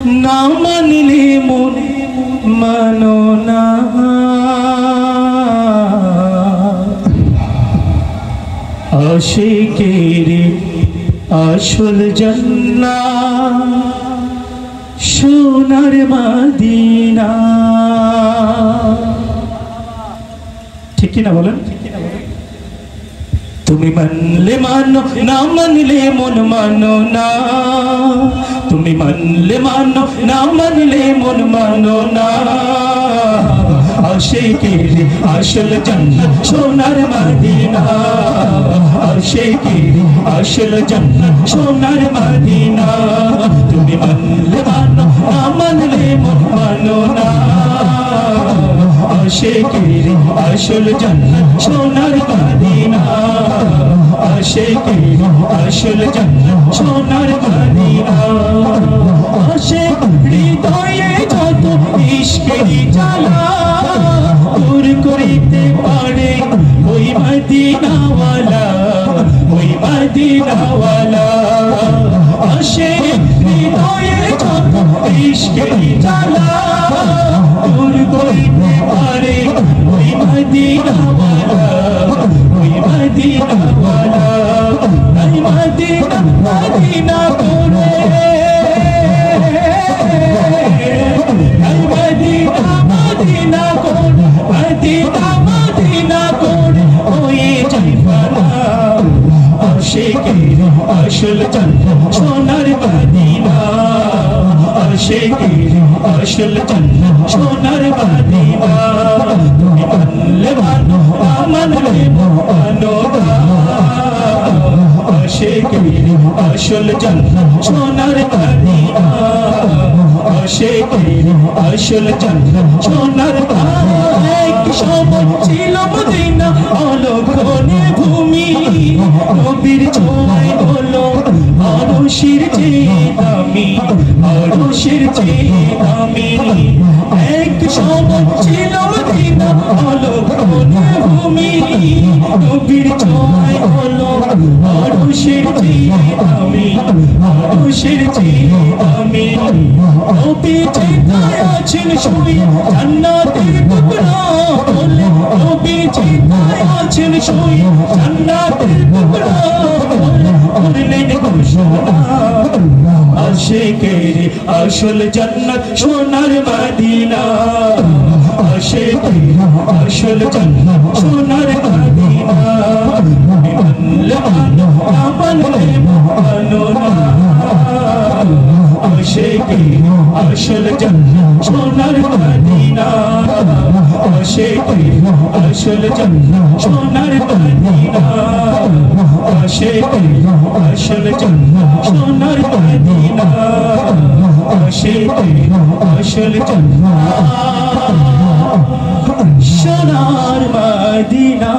না মানলে মন মানো না, আশিকের আসল জান্নাত সোনার মদিনা। ঠিক কি না বলেন? তুমি মানলে মানো, না মানলে মন মানো না। তুমি মানলে মানো, না মানলে মন মানো না। আশিকের আসল জান্নাত সোনার মদিনা, আশিকের আসল জান্নাত সোনার মদিনা। তুমি মানলে মানো, না মানলে মন মানো না। আশিকের আসল জান্নাত সোনার মদিনা, আশিকের আসল জান্নাত সোনার মদিনা। আশিক হৃদয়ে যত ইশকের জ্বালা দূর করিতে পারে ওই মদিনাওয়ালা, ওই মদিনাওয়ালা। আশিক হৃদয়ে যত ইশকের জ্বালা দূর করিতে পারে ওই মদিনাওয়ালা, ওই মদিনাওয়ালা। ওই মদিনা মদিনা করে, ওই মদিনা মদিনা করে, মদিনা মদিনা করে ওই জায়গাটা আশিকের আসল জান্নাত সোনার মদিনা, আশিকের আসল জান্নাত সোনার মদিনা। তুমি মানলে মানো, না মানলে মানো না। আশিকের আসল জান্নাত সোনার মদিনা, আশিকের আসল জান্নাত সোনার মদিনা। এক সময় ছিল মদিনা অলক্ষণে ভূমি, নবীর ছোঁয়ায় হলো আরশের চেয়ে দামি, আরশের চেয়ে দামি। এক সময় ছিল মদিনা অলক্ষণে ভূমি, নবীর ছোঁয়ায় হলো আরশের চেয়ে দামি, আরশের চেয়ে দামি। নবী চিন্তায় আছেন শুয়ে জান্নাতের টুকরা বলে, নবী চিন্তায় আছেন শুয়ে জান্নাতের টুকরা বলে করলেন ঘোষণা। আশিকের আসল জান্নাত সোনার মদিনা, আশিকের আসল জান্নাত সোনার মদিনা। তুমি মানলে মানো, না মানলে মানো না। আশিকের আসল জান্নাত সোনার মদিনা, আশিকের আসল জান্নাত সোনার মদিনা, আশিকের আসল জান্নাত সোনার মদিনা, আশিকের আসল জান্নাত সোনার মদিনা।